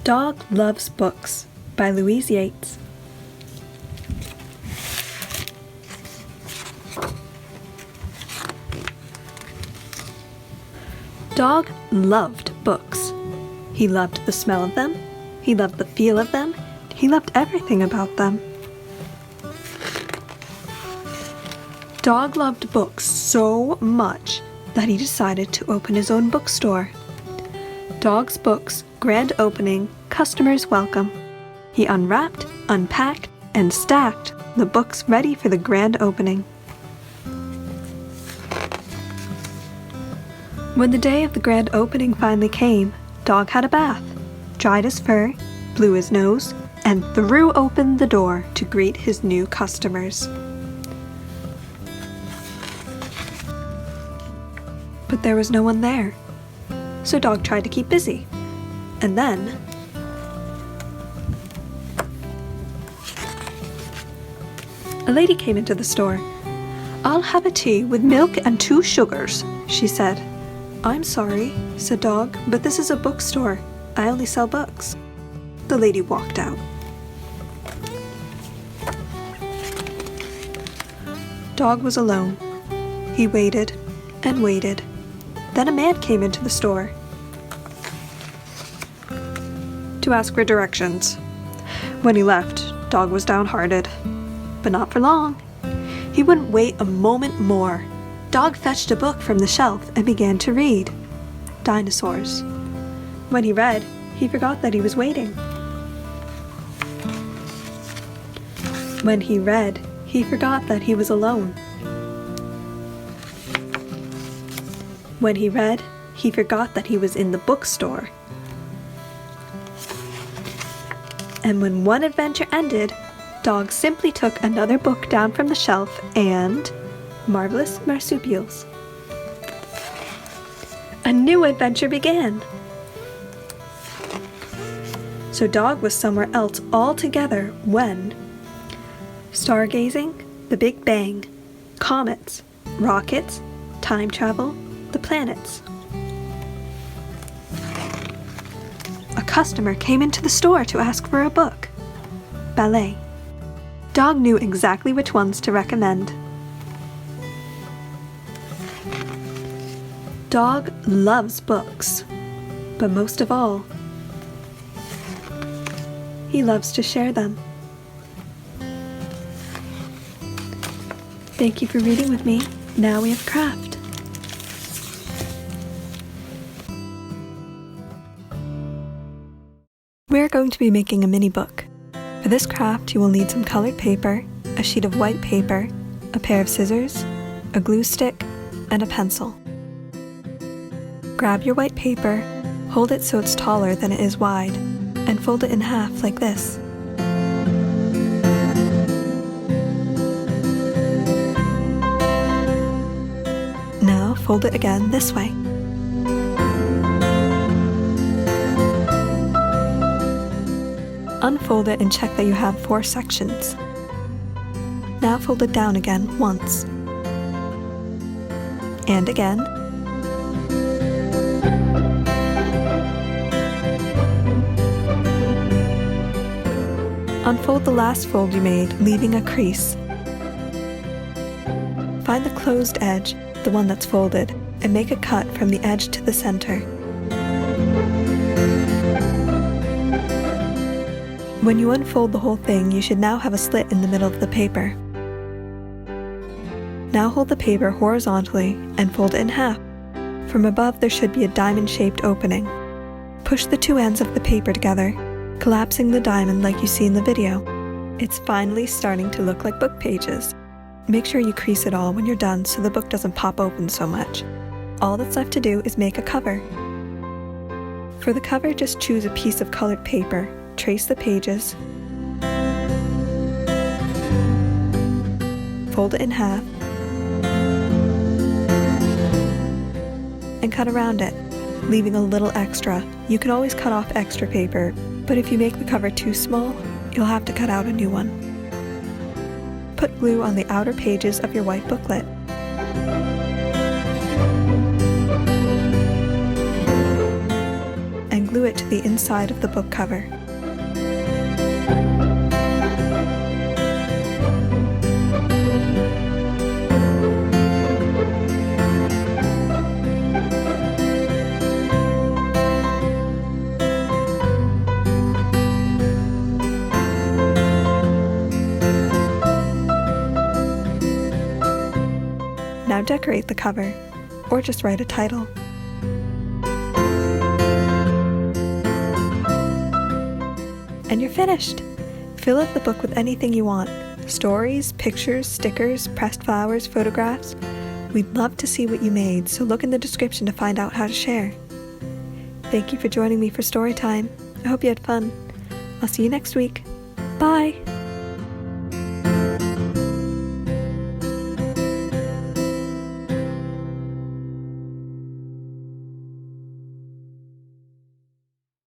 Dog Loves Books by Louise Yates. Dog loved books. He loved the smell of them, he loved the feel of them, he loved everything about them. Dog loved books so much that he decided to open his own bookstore. Dog's Books, grand opening, customers welcome. He unwrapped, unpacked, and stacked the books ready for the grand opening. When the day of the grand opening finally came, Dog had a bath, dried his fur, blew his nose, and threw open the door to greet his new customers. But there was no one there, so Dog tried to keep busy. And then, a lady came into the store. "I'll have a tea with milk and 2 sugars, she said. "I'm sorry," said Dog, "but this is a bookstore. I only sell books." The lady walked out. Dog was alone. He waited and waited. Then a man came into the store to ask for directions. When he left, Dog was downhearted. But not for long. He wouldn't wait a moment more. Dog fetched a book from the shelf and began to read. Dinosaurs. When he read, he forgot that he was waiting. When he read, he forgot that he was alone. When he read, he forgot that he was in the bookstore. And when one adventure ended, Dog simply took another book down from the shelf and marvelous marsupials. A new adventure began. So Dog was somewhere else altogether when stargazing, the Big Bang, comets, rockets, time travel, the planets. A customer came into the store to ask for a book. Ballet. Dog knew exactly which ones to recommend. Dog loves books, but most of all, he loves to share them. Thank you for reading with me. Now we have craft. We're going to be making a mini book. For this craft, you will need some colored paper, a sheet of white paper, a pair of scissors, a glue stick, and a pencil. Grab your white paper, hold it so it's taller than it is wide, and fold it in half like this. Now fold it again this way. Unfold it and check that you have 4 sections. Now fold it down again once. And again. Unfold the last fold you made, leaving a crease. Find the closed edge, the one that's folded, and make a cut from the edge to the center. When you unfold the whole thing, you should now have a slit in the middle of the paper. Now hold the paper horizontally and fold it in half. From above, there should be a diamond-shaped opening. Push the 2 ends of the paper together, collapsing the diamond like you see in the video. It's finally starting to look like book pages. Make sure you crease it all when you're done so the book doesn't pop open so much. All that's left to do is make a cover. For the cover, just choose a piece of colored paper, trace the pages, fold it in half, and cut around it, leaving a little extra. You can always cut off extra paper, but if you make the cover too small, you'll have to cut out a new one. Put glue on the outer pages of your white booklet. glue it to the inside of the book cover. Now decorate the cover, or just write a title. And you're finished! Fill up the book with anything you want. Stories, pictures, stickers, pressed flowers, photographs. We'd love to see what you made, so look in the description to find out how to share. Thank you for joining me for Storytime. I hope you had fun. I'll see you next week.